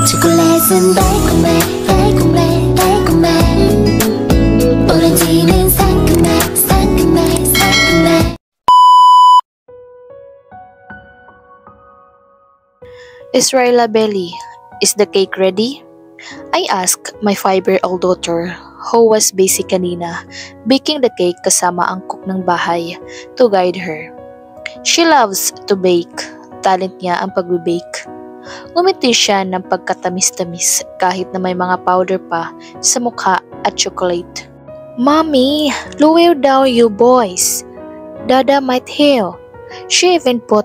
초콜릿은 달콤해 달콤해 달콤해 오렌지는 상큼해 상큼해 상큼해. Israela Belly, is the cake ready? I asked my 5-year-old daughter, who was busy kanina, baking the cake kasama ang cook ng bahay to guide her. She loves to bake. Talent niya ang pagbe-bake. Ngumiti siya ng pagkatamis-tamis kahit na may mga powder pa sa mukha at chocolate. Mommy, lower down you boys. Dada might heal. She even put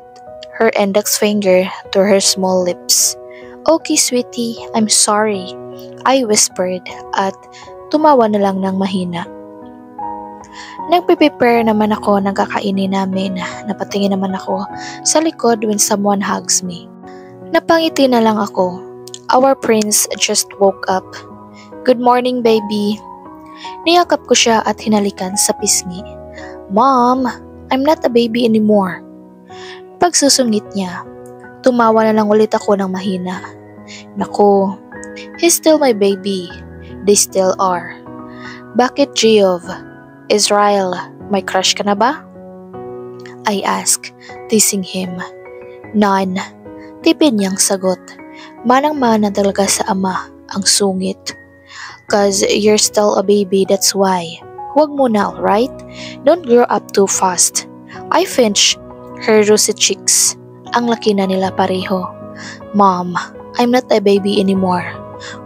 her index finger to her small lips. Okay, sweetie, I'm sorry, I whispered at tumawa na lang ng mahina. Nagpe-prepare naman ako ng kakainin namin. Napatingin naman ako sa likod when someone hugs me. Napangiti na lang ako. Our prince just woke up. Good morning, baby. Niyakap ko siya at hinalikan sa pisngi. Mom, I'm not a baby anymore. Pagsusungit niya, tumawa na lang ulit ako ng mahina. Naku, he's still my baby. They still are. Bakit, Geov? Israel, may crush ka na ba? I asked, teasing him. None. Tipid niyang sagot. Manang-mana talaga sa ama ang sungit. Cause you're still a baby, that's why. Huwag mo na, alright? Don't grow up too fast. I pinched her rosy cheeks. Ang laki na nila pareho. Mom, I'm not a baby anymore.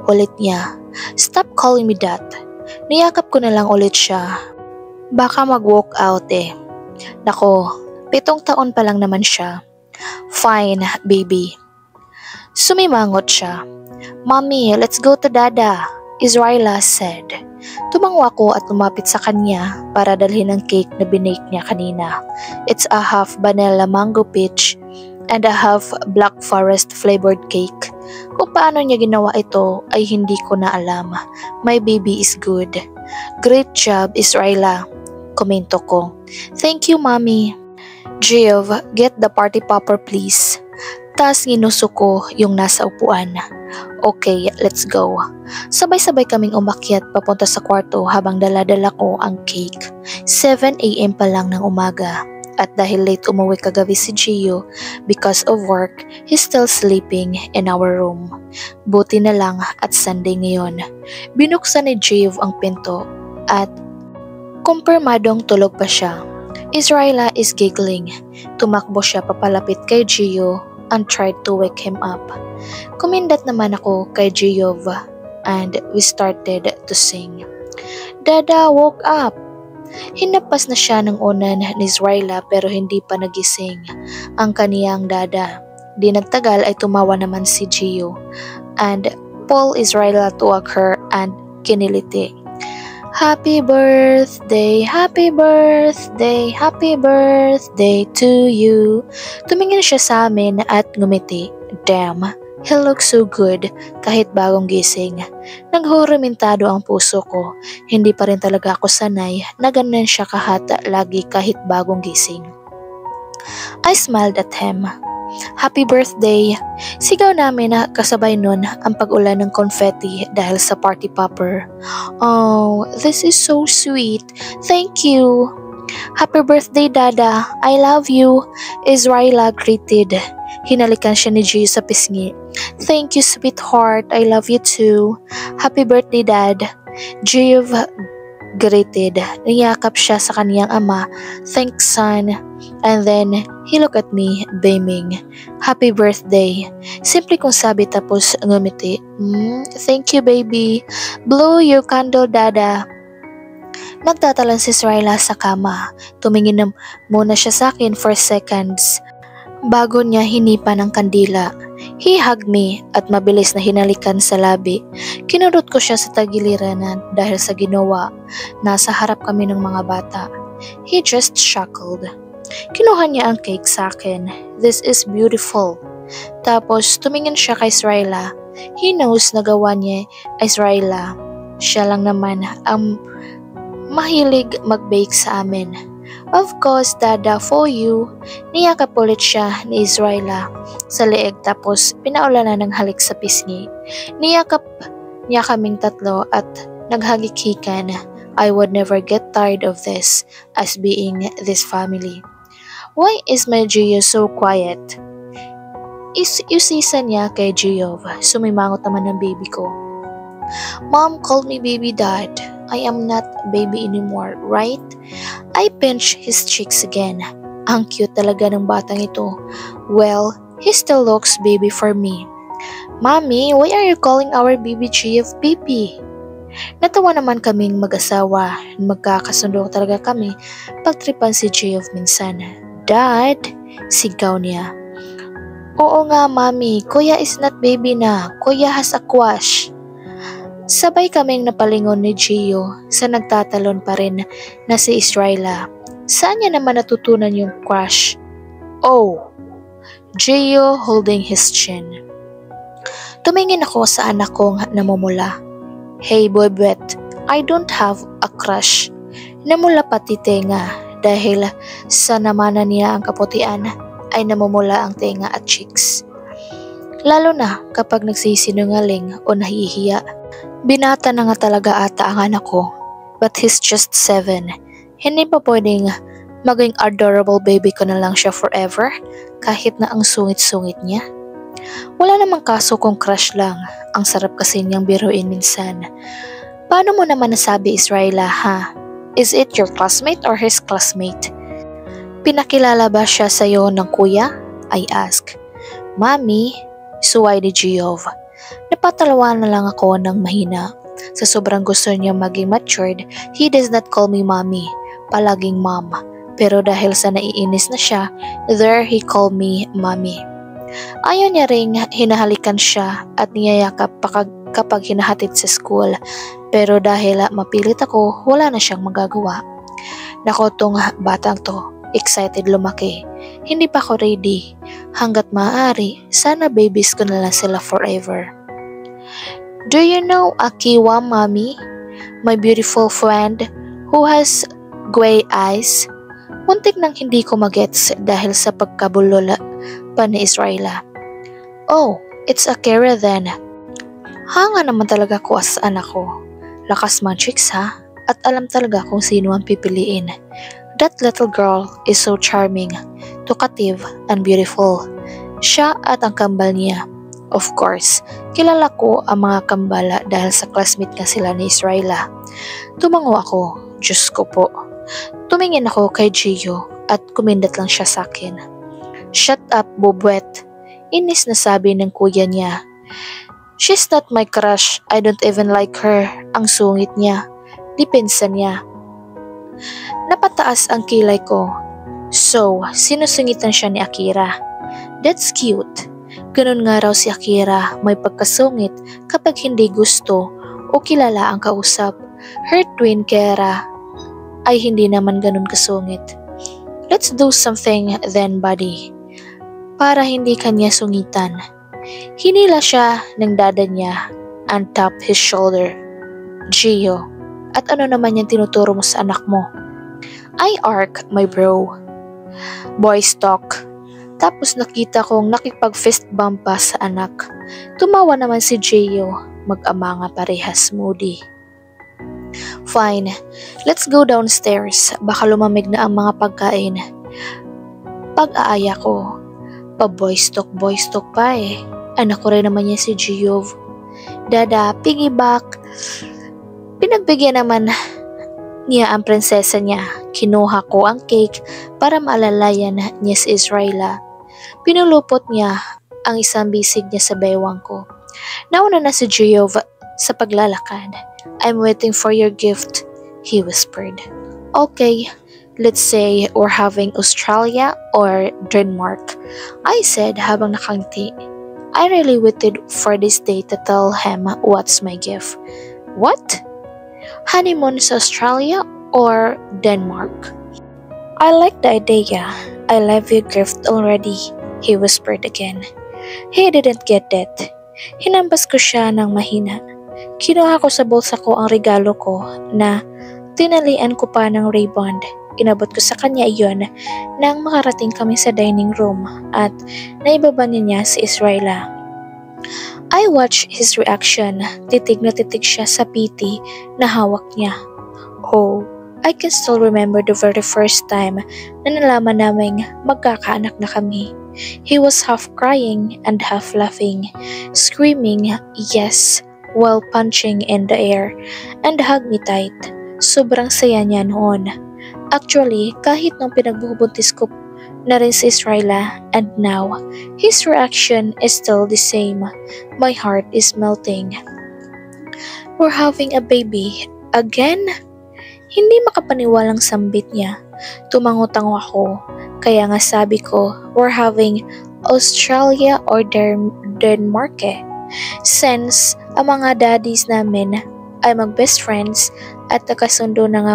Ulit niya. Stop calling me that. Niyakap ko na lang ulit siya. Baka mag-walk out eh. Nako, 7 taon pa lang naman siya. Fine, baby. Sumimangot siya. Mommy, let's go to Dada, Israela said. Tumango ako at lumapit sa kanya para dalhin ang cake na binake niya kanina. It's a half vanilla mango peach and a half black forest flavored cake. Kung paano niya ginawa ito ay hindi ko na alam. My baby is good. Great job, Israela. Komento ko. Thank you, mommy. Geov, get the party popper please. Tas ginuso ko yung nasa upuan. Okay, let's go. Sabay-sabay kaming umakyat papunta sa kwarto habang dala-dala ko ang cake. 7 AM pa lang ng umaga. At dahil late umuwi kagabi si Gio because of work, he's still sleeping in our room. Buti na lang at Sunday ngayon. Binuksan ni Geov ang pinto at kumpirmadong tulog pa siya. Israela is giggling. Tumakbo siya papalapit kay Gio and tried to wake him up. Kumindat naman ako kay Geov and we started to sing. Dada, woke up! Hinapas na siya ng unan ni Israela pero hindi pa nagising ang kaniyang dada. Di nagtagal ay tumawa naman si Gio and pulled Israela to her and kiniliti. Happy birthday, happy birthday, happy birthday to you. Tumingin siya sa amin at ngumiti. Damn, he looks so good kahit bagong gising. Naghurumintado ang puso ko. Hindi pa rin talaga ako sanay na ganun siya kahata lagi kahit bagong gising. I smiled at him. Happy birthday! Sigaw namin na kasabay nun ang pag-ulan ng confetti dahil sa party popper. Oh, this is so sweet. Thank you. Happy birthday, Dada. I love you. Israela greeted. Hinalikan siya ni Gio sa pisngi. Thank you, sweetheart. I love you too. Happy birthday, Dad. Gio greeted. Niyakap siya sa kaniyang ama. Thanks, son. And then, he looked at me, beaming. Happy birthday. Simple kong sabi tapos ngumiti. Thank you, baby. Blow your candle, Dada. Nagtatalan si Israela sa kama. Tumingin na muna siya sa akin for seconds bago niya hinipan ng kandila. He hugged me at mabilis na hinalikan sa labi. Kinurot ko siya sa tagiliran dahil sa ginawa. Nasa harap kami ng mga bata. He just chuckled. Kinuha niya ang cake sa akin. This is beautiful. Tapos tumingin siya kay Israela. He knows na gawa niya Israela. Siya lang naman ang mahilig mag-bake sa amin. Of course, Dada, for you. Niyakap ulit siya ni Israela sa leeg tapos pinaulanan ng halik sa pisngi. Niyakap niya kaming tatlo at naghagikikan. I would never get tired of this as being this family. Why is my Gio so quiet? Isisa niya kay Giov. Sumimangot naman ng baby ko. Mom called me baby dad. I am not baby anymore, right? I pinched his cheeks again. Ang cute talaga ng batang ito. Well, he still looks baby for me. Mommy, why are you calling our baby Giov baby? Natawa naman kaming mag-asawa. Magkakasundo talaga kami pagtripan si Giov minsan. Dad, sigaw niya. Oo nga, Mommy. Kuya is not baby na. Kuya has a crush. Sabay kaming napalingon ni Gio sa nagtatalon pa rin na si Israela. Saan niya naman natutunan yung crush? Oh, Gio holding his chin. Tumingin ako sa anak kong namumula. Hey boy bet, I don't have a crush. Namula pati tenga dahil sa namanan niya ang kaputian ay namumula ang tenga at cheeks. Lalo na kapag nagsisinungaling o nahihiya. Binata na nga talaga ata ang anak ko, but he's just 7. Hindi pa pwedeng maging adorable baby ko na lang siya forever kahit na ang sungit-sungit niya. Wala namang kaso kung crush lang, ang sarap kasi niyang biruin minsan. Paano mo naman nasabi Israela ha? Is it your classmate or his classmate? Pinakilala ba siya sa'yo ng kuya? I ask. Mommy, suway ni Giov. Napatalawa na lang ako ng mahina. Sa sobrang gusto niya maging matured, he does not call me mommy, palaging mom. Pero dahil sa naiinis na siya, there he call me mommy. Ayaw niya ring hinahalikan siya at niyayakap kapag hinahatid sa school. Pero dahil mapilit ako, wala na siyang magagawa. Nako tong batang to, excited lumaki. Hindi pa ako ready. Hanggat maaari, sana babies ko na lang sila forever. Do you know Akiwa, Mommy? My beautiful friend who has gray eyes? Muntik nang hindi ko magets dahil sa pagkabulol pa ni Israela. Oh, it's Akira then. Hanga naman talaga ko as anak ko. Lakas man chicks ha, at alam talaga kung sino ang pipiliin. That little girl is so charming, talkative, and beautiful. Siya at ang kambal niya. Of course, kilala ko ang mga kambala dahil sa classmate nga sila ni Israela. Tumango ako, Diyos ko po. Tumingin ako kay Gio at kumindat lang siya sa akin. Shut up, Bobwet. Inis na sabi ng kuya niya. She's not my crush. I don't even like her. Ang sungit niya. Dipinsa niya. Napataas ang kilay ko. So, sinusungitan siya ni Akira. That's cute. Ganun nga raw si Akira, may pagkasungit kapag hindi gusto o kilala ang kausap. Her twin Kera ay hindi naman ganun kasungit. Let's do something then, buddy. Para hindi kanya sungitan. Hinila siya ng dada niya and tapped his shoulder. Gio, at ano naman yung tinuturo mo sa anak mo? I arc, my bro. Boys talk. Tapos nakita kong nakipag-fist bump pa sa anak. Tumawa naman si Gio, mag-ama nga parehas moody. Fine, let's go downstairs. Baka lumamig na ang mga pagkain. Pag-aaya ko, pa-boys talk pa eh. Anak ko rin naman niya si Giov. Dada, piggyback. Pinagbigyan naman niya ang prinsesa niya. Kinuha ko ang cake para maalalayan niya si Israela. Pinulupot niya ang isang bisig niya sa baywang ko. Nauna na si Giov sa paglalakad. I'm waiting for your gift, he whispered. Okay, let's say we're having Australia or Denmark, I said habang nakangiti. I really waited for this day to tell him what's my gift. What? Honeymoon sa Australia or Denmark? I like the idea. I love your gift already, he whispered again. He didn't get that. Hinambas ko siya ng mahina. Kinuha ko sa bulsa ko ang regalo ko na tinalian ko pa ng ribbon. inabot ko sa kanya iyon nang makarating kami sa dining room at naibaba niya si Israela. I watched his reaction. Titig na titig siya sa piti na hawak niya. Oh, I can still remember the very first time na nalaman naming magkakaanak na kami. He was half crying and half laughing, screaming yes while punching in the air and hugged me tight. Sobrang saya niya noon. Actually, kahit nung pinagbubuntis ko na rin si Israela and now, his reaction is still the same. My heart is melting. We're having a baby again? Hindi makapaniwalang sambit niya. Tumango-tango ako. Kaya nga sabi ko, we're having Australia or Denmark eh. Since ang mga daddies namin ay mag-best friends at nakasundo na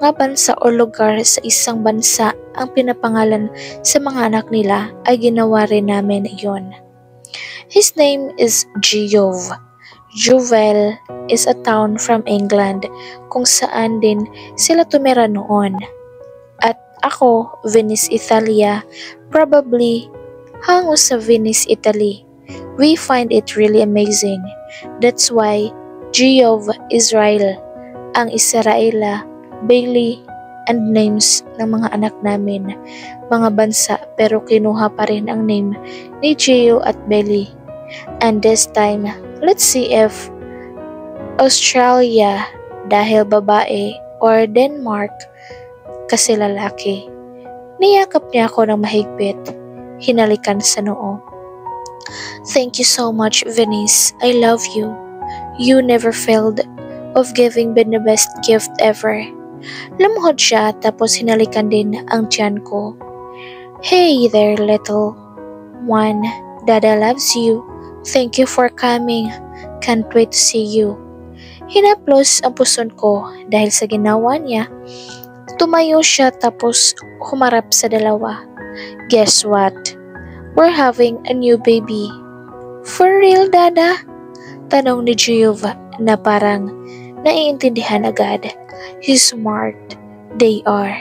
nga bansa o lugar sa isang bansa ang pinapangalan sa mga anak nila ay ginawa rin namin iyon. His name is Giove. Juvel is a town from England kung saan din sila tumira noon. At ako, Venice, Italia, probably hango sa Venice, Italy. We find it really amazing. That's why Giove Israel, ang Israela, Bailey, and names ng mga anak namin, mga bansa pero kinuha pa rin ang name ni Gio at Bailey. And this time, let's see if Australia dahil babae or Denmark kasi lalaki. Niyakap niya ako ng mahigpit, hinalikan sa noo. Thank you so much, Venice. I love you. You never failed of giving me the best gift ever. Lumuhod siya tapos hinalikan din ang tiyan ko. Hey there, little one. Dada loves you. Thank you for coming. Can't wait to see you. Hinaplos ang puson ko dahil sa ginawa niya. Tumayo siya tapos humarap sa dalawa. Guess what? We're having a new baby. For real, Dada? Tanong ni Giova na parang naiintindihan agad. He's smart. They are.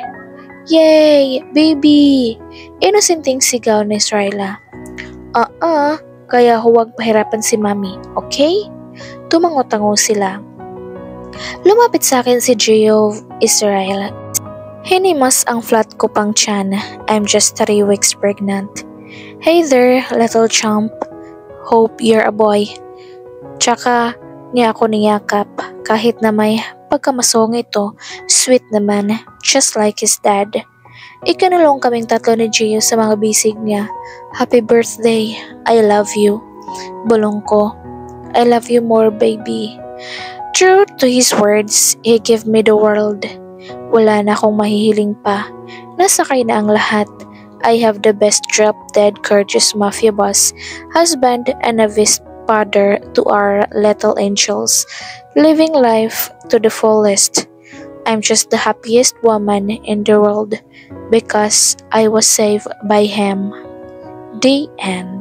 Yay! Baby! Inosenting sigaw ni Israela. Kaya huwag pahirapan si Mami, okay? Tumango-tango sila. Lumapit sa akin si Giove Israel. Hinimas ang flat ko pang tiyan. I'm just 3 weeks pregnant. Hey there, little chump. Hope you're a boy. Tsaka niya ako niyakap kahit na may pagkamasong ito, sweet naman, just like his dad. Ikanulong kaming tatlo ni Gio sa mga bisig niya. Happy birthday, I love you. Bulong ko, I love you more, baby. True to his words, he gave me the world. Wala na akong mahihiling pa. Nasakay na ang lahat. I have the best drop-dead courteous mafia boss, husband, and a best father to our little angels, living life to the fullest. I'm just the happiest woman in the world because I was saved by him. The end.